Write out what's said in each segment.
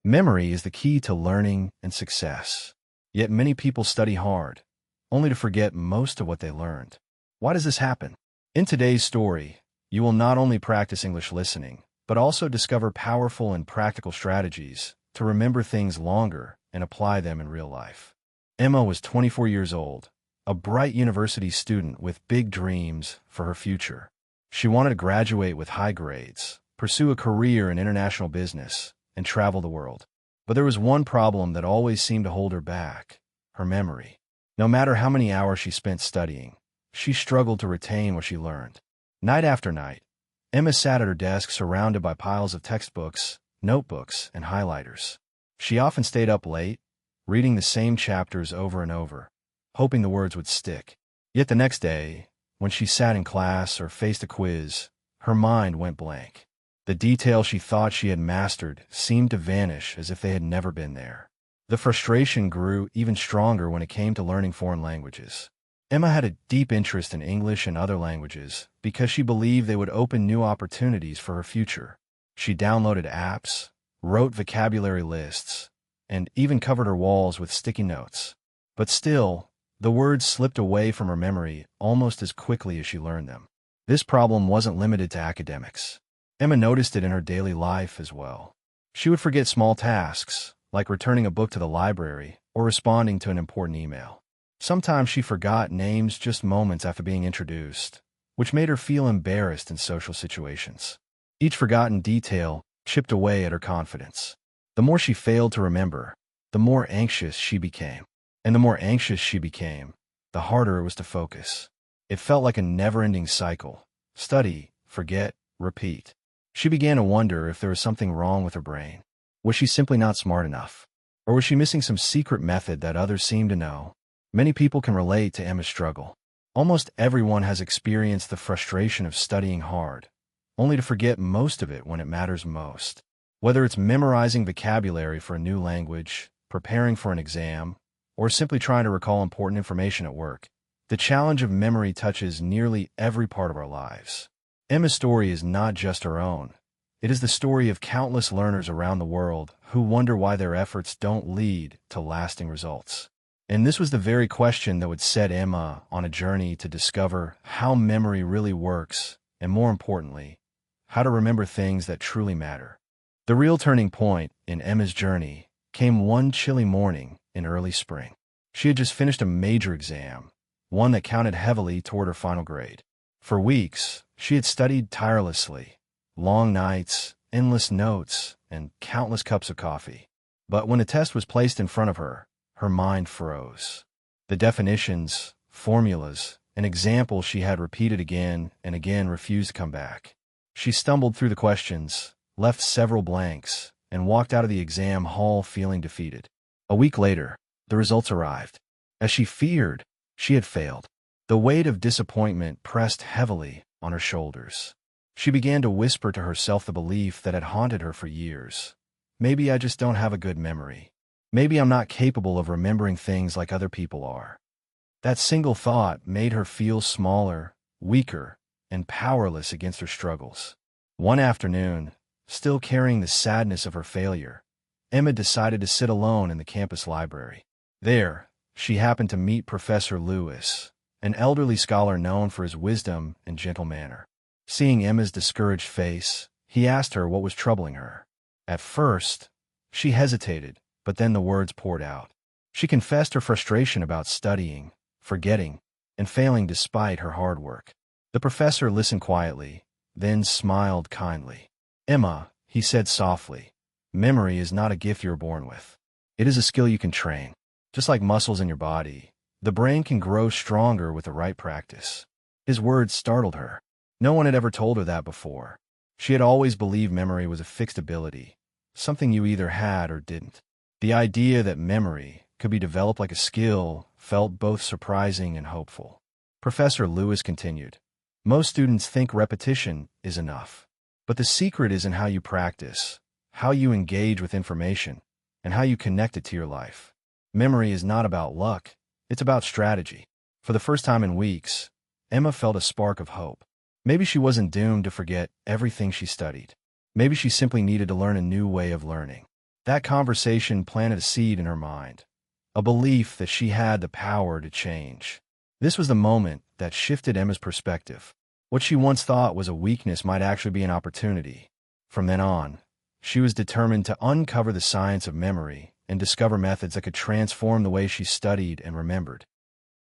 Memory is the key to learning and success. Yet many people study hard, only to forget most of what they learned. Why does this happen? In today's story, you will not only practice English listening, but also discover powerful and practical strategies to remember things longer and apply them in real life. Emma was 24 years old, a bright university student with big dreams for her future. She wanted to graduate with high grades, pursue a career in international business, and travel the world. But there was one problem that always seemed to hold her back: her memory. No matter how many hours she spent studying, she struggled to retain what she learned. Night after night, Emma sat at her desk surrounded by piles of textbooks, notebooks, and highlighters. She often stayed up late, reading the same chapters over and over, hoping the words would stick. Yet the next day, when she sat in class or faced a quiz, her mind went blank. The details she thought she had mastered seemed to vanish as if they had never been there. The frustration grew even stronger when it came to learning foreign languages. Emma had a deep interest in English and other languages because she believed they would open new opportunities for her future. She downloaded apps, wrote vocabulary lists, and even covered her walls with sticky notes. But still, the words slipped away from her memory almost as quickly as she learned them. This problem wasn't limited to academics. Emma noticed it in her daily life as well. She would forget small tasks, like returning a book to the library or responding to an important email. Sometimes she forgot names just moments after being introduced, which made her feel embarrassed in social situations. Each forgotten detail chipped away at her confidence. The more she failed to remember, the more anxious she became. And the more anxious she became, the harder it was to focus. It felt like a never-ending cycle: study, forget, repeat. She began to wonder if there was something wrong with her brain. Was she simply not smart enough? Or was she missing some secret method that others seemed to know? Many people can relate to Emma's struggle. Almost everyone has experienced the frustration of studying hard, only to forget most of it when it matters most. Whether it's memorizing vocabulary for a new language, preparing for an exam, or simply trying to recall important information at work, the challenge of memory touches nearly every part of our lives. Emma's story is not just her own. It is the story of countless learners around the world who wonder why their efforts don't lead to lasting results. And this was the very question that would set Emma on a journey to discover how memory really works, and more importantly, how to remember things that truly matter. The real turning point in Emma's journey came one chilly morning in early spring. She had just finished a major exam, one that counted heavily toward her final grade. For weeks, she had studied tirelessly: long nights, endless notes, and countless cups of coffee. But when the test was placed in front of her, her mind froze. The definitions, formulas, and examples she had repeated again and again refused to come back. She stumbled through the questions, left several blanks, and walked out of the exam hall feeling defeated. A week later, the results arrived. As she feared, she had failed. The weight of disappointment pressed heavily on her shoulders. She began to whisper to herself the belief that had haunted her for years: maybe I just don't have a good memory. Maybe I'm not capable of remembering things like other people are. That single thought made her feel smaller, weaker, and powerless against her struggles. One afternoon, still carrying the sadness of her failure, Emma decided to sit alone in the campus library. There, she happened to meet Professor Lewis, an elderly scholar known for his wisdom and gentle manner. Seeing Emma's discouraged face, he asked her what was troubling her. At first, she hesitated, but then the words poured out. She confessed her frustration about studying, forgetting, and failing despite her hard work. The professor listened quietly, then smiled kindly. "Emma," he said softly, "memory is not a gift you are born with. It is a skill you can train. Just like muscles in your body, the brain can grow stronger with the right practice." His words startled her. No one had ever told her that before. She had always believed memory was a fixed ability, something you either had or didn't. The idea that memory could be developed like a skill felt both surprising and hopeful. Professor Lewis continued, "Most students think repetition is enough. But the secret is in how you practice, how you engage with information, and how you connect it to your life. Memory is not about luck, it's about strategy." For the first time in weeks, Emma felt a spark of hope. Maybe she wasn't doomed to forget everything she studied. Maybe she simply needed to learn a new way of learning. That conversation planted a seed in her mind, a belief that she had the power to change. This was the moment that shifted Emma's perspective. What she once thought was a weakness might actually be an opportunity. From then on, she was determined to uncover the science of memory and discover methods that could transform the way she studied and remembered.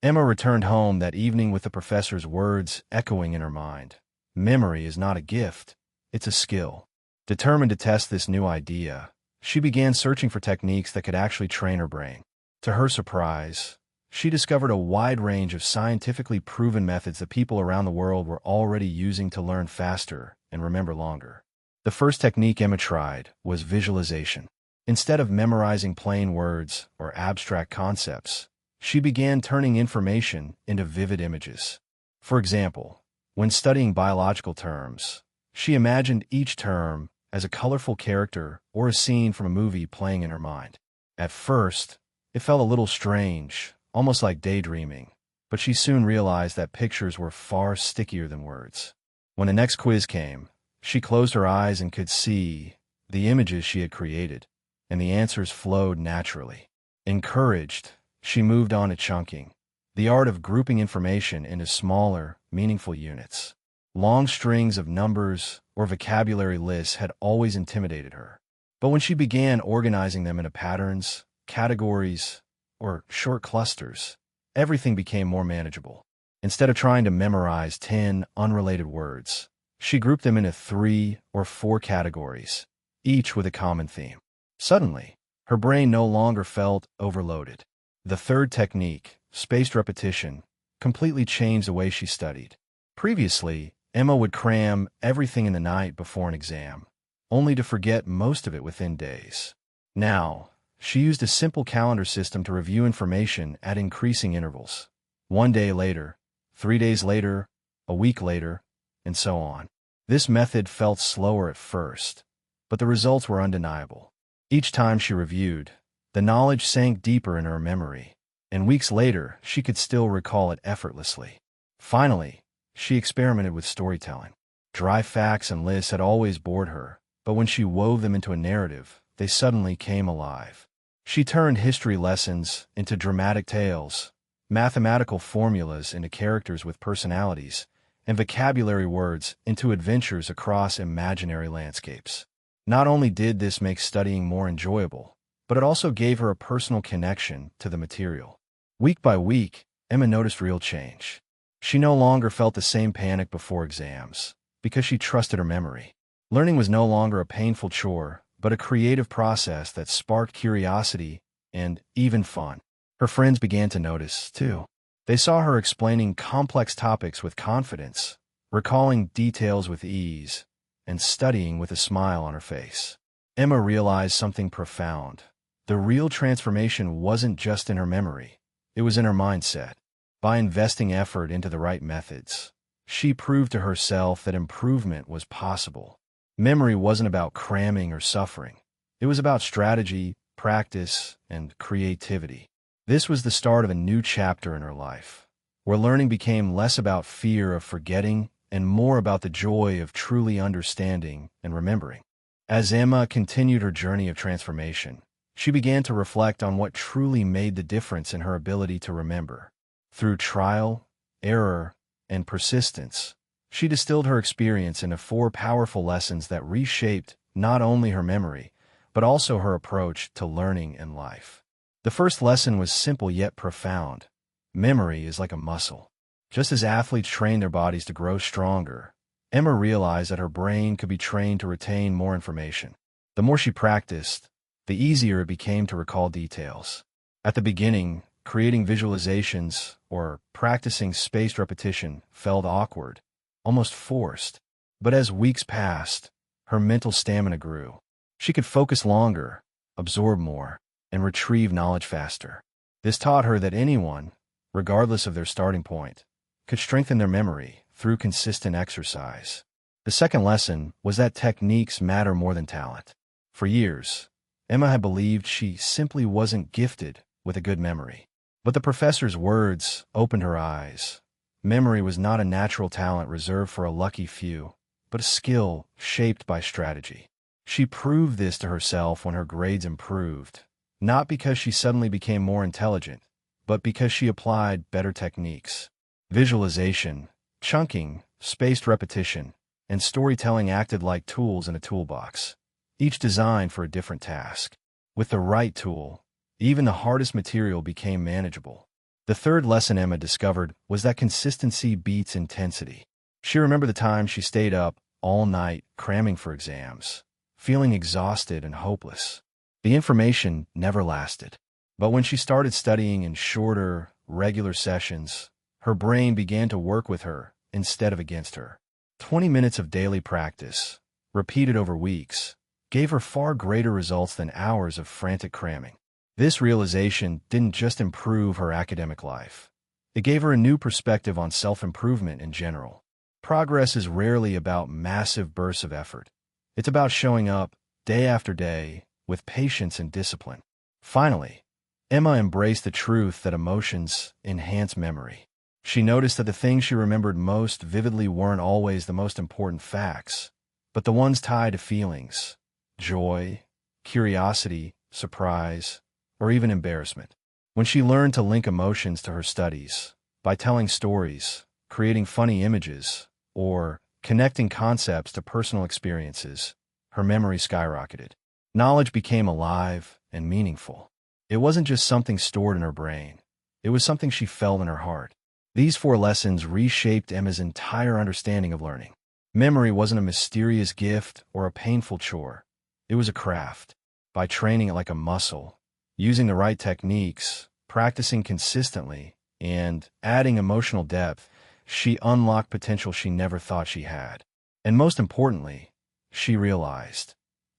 Emma returned home that evening with the professor's words echoing in her mind. Memory is not a gift, it's a skill. Determined to test this new idea, she began searching for techniques that could actually train her brain. To her surprise, she discovered a wide range of scientifically proven methods that people around the world were already using to learn faster and remember longer. The first technique Emma tried was visualization. Instead of memorizing plain words or abstract concepts, she began turning information into vivid images. For example, when studying biological terms, she imagined each term as a colorful character or a scene from a movie playing in her mind. At first, it felt a little strange, almost like daydreaming, but she soon realized that pictures were far stickier than words. When the next quiz came, she closed her eyes and could see the images she had created, and the answers flowed naturally. Encouraged, she moved on to chunking, the art of grouping information into smaller, meaningful units. Long strings of numbers or vocabulary lists had always intimidated her. But when she began organizing them into patterns, categories, or short clusters, everything became more manageable. Instead of trying to memorize 10 unrelated words, she grouped them into 3 or 4 categories, each with a common theme. Suddenly, her brain no longer felt overloaded. The third technique, spaced repetition, completely changed the way she studied. Previously, Emma would cram everything in the night before an exam, only to forget most of it within days. Now, she used a simple calendar system to review information at increasing intervals. 1 day later, 3 days later, a week later, and so on. This method felt slower at first, but the results were undeniable. Each time she reviewed, the knowledge sank deeper in her memory, and weeks later she could still recall it effortlessly. Finally, she experimented with storytelling. Dry facts and lists had always bored her, but when she wove them into a narrative, they suddenly came alive. She turned history lessons into dramatic tales, mathematical formulas into characters with personalities, and vocabulary words into adventures across imaginary landscapes. Not only did this make studying more enjoyable, but it also gave her a personal connection to the material. Week by week, Emma noticed real change. She no longer felt the same panic before exams, because she trusted her memory. Learning was no longer a painful chore, but a creative process that sparked curiosity and even fun. Her friends began to notice, too. They saw her explaining complex topics with confidence, recalling details with ease, and studying with a smile on her face. Emma realized something profound. The real transformation wasn't just in her memory, it was in her mindset. By investing effort into the right methods, she proved to herself that improvement was possible. Memory wasn't about cramming or suffering. It was about strategy, practice, and creativity. This was the start of a new chapter in her life, where learning became less about fear of forgetting and more about the joy of truly understanding and remembering. As Emma continued her journey of transformation, she began to reflect on what truly made the difference in her ability to remember. Through trial, error, and persistence, she distilled her experience into 4 powerful lessons that reshaped not only her memory, but also her approach to learning and life. The first lesson was simple yet profound. Memory is like a muscle. Just as athletes train their bodies to grow stronger, Emma realized that her brain could be trained to retain more information. The more she practiced, the easier it became to recall details. At the beginning, creating visualizations or practicing spaced repetition felt awkward, almost forced. But as weeks passed, her mental stamina grew. She could focus longer, absorb more, and retrieve knowledge faster. This taught her that anyone, regardless of their starting point, could strengthen their memory through consistent exercise. The second lesson was that techniques matter more than talent. For years, Emma had believed she simply wasn't gifted with a good memory. But the professor's words opened her eyes. Memory was not a natural talent reserved for a lucky few, but a skill shaped by strategy. She proved this to herself when her grades improved, not because she suddenly became more intelligent, but because she applied better techniques. Visualization, chunking, spaced repetition, and storytelling acted like tools in a toolbox, each designed for a different task. With the right tool, even the hardest material became manageable. The third lesson Emma discovered was that consistency beats intensity. She remembered the time she stayed up all night cramming for exams, feeling exhausted and hopeless. The information never lasted. But when she started studying in shorter, regular sessions, her brain began to work with her instead of against her. 20 minutes of daily practice, repeated over weeks, gave her far greater results than hours of frantic cramming. This realization didn't just improve her academic life. It gave her a new perspective on self-improvement in general. Progress is rarely about massive bursts of effort. It's about showing up, day after day, with patience and discipline. Finally, Emma embraced the truth that emotions enhance memory. She noticed that the things she remembered most vividly weren't always the most important facts, but the ones tied to feelings, joy, curiosity, surprise, or even embarrassment. When she learned to link emotions to her studies, by telling stories, creating funny images, or connecting concepts to personal experiences, her memory skyrocketed. Knowledge became alive and meaningful. It wasn't just something stored in her brain. It was something she felt in her heart. These 4 lessons reshaped Emma's entire understanding of learning. Memory wasn't a mysterious gift or a painful chore. It was a craft. By training it like a muscle, using the right techniques, practicing consistently, and adding emotional depth, she unlocked potential she never thought she had. And most importantly, she realized,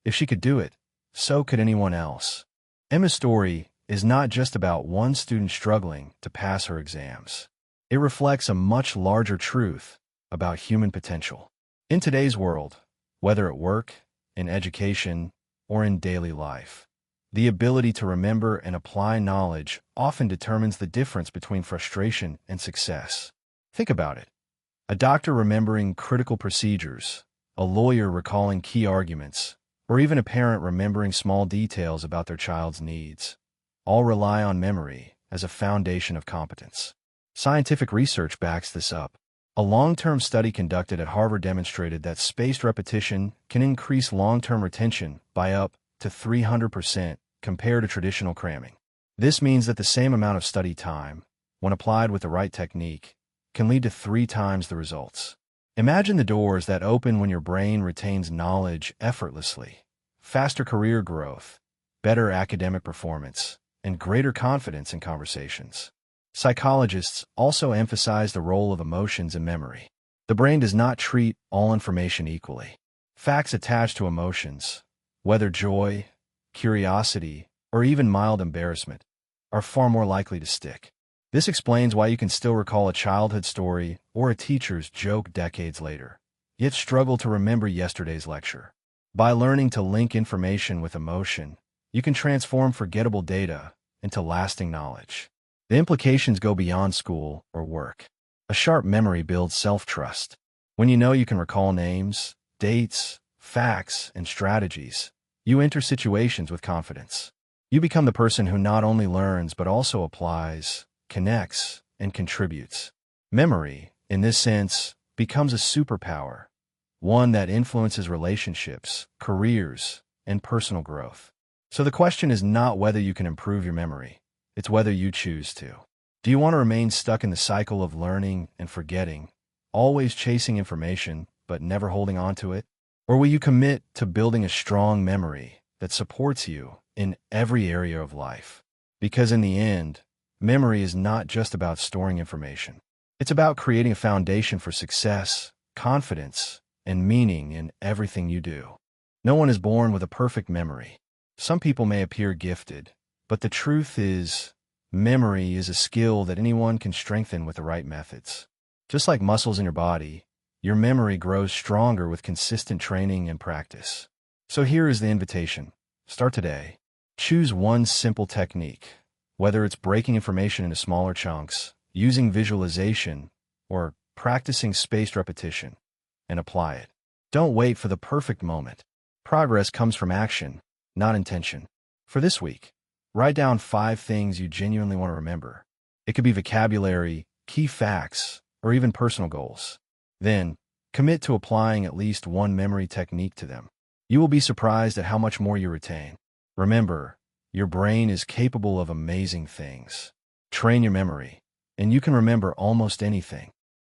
if she could do it, so could anyone else. Emma's story is not just about one student struggling to pass her exams. It reflects a much larger truth about human potential. In today's world, whether at work, in education, or in daily life, the ability to remember and apply knowledge often determines the difference between frustration and success. Think about it. A doctor remembering critical procedures, a lawyer recalling key arguments, or even a parent remembering small details about their child's needs, all rely on memory as a foundation of competence. Scientific research backs this up. A long-term study conducted at Harvard demonstrated that spaced repetition can increase long-term retention by up to 300% compared to traditional cramming. This means that the same amount of study time, when applied with the right technique, can lead to 3 times the results. Imagine the doors that open when your brain retains knowledge effortlessly. Faster career growth, better academic performance, and greater confidence in conversations. Psychologists also emphasize the role of emotions in memory. The brain does not treat all information equally. Facts attached to emotions, whether joy, curiosity, or even mild embarrassment, are far more likely to stick. This explains why you can still recall a childhood story or a teacher's joke decades later, yet struggle to remember yesterday's lecture. By learning to link information with emotion, you can transform forgettable data into lasting knowledge. The implications go beyond school or work. A sharp memory builds self-trust. When you know you can recall names, dates, facts, and strategies, you enter situations with confidence. You become the person who not only learns but also applies, connects, and contributes. Memory, in this sense, becomes a superpower, one that influences relationships, careers, and personal growth. So the question is not whether you can improve your memory, it's whether you choose to. Do you want to remain stuck in the cycle of learning and forgetting, always chasing information but never holding on to it? Or will you commit to building a strong memory that supports you in every area of life? Because in the end, memory is not just about storing information. It's about creating a foundation for success, confidence, and meaning in everything you do. No one is born with a perfect memory. Some people may appear gifted, but the truth is, memory is a skill that anyone can strengthen with the right methods. Just like muscles in your body, your memory grows stronger with consistent training and practice. So here is the invitation. Start today. Choose one simple technique, whether it's breaking information into smaller chunks, using visualization, or practicing spaced repetition, and apply it. Don't wait for the perfect moment. Progress comes from action, not intention. For this week, write down 5 things you genuinely want to remember. It could be vocabulary, key facts, or even personal goals. Then, commit to applying at least one memory technique to them. You will be surprised at how much more you retain. Remember, your brain is capable of amazing things. Train your memory, and you can remember almost anything.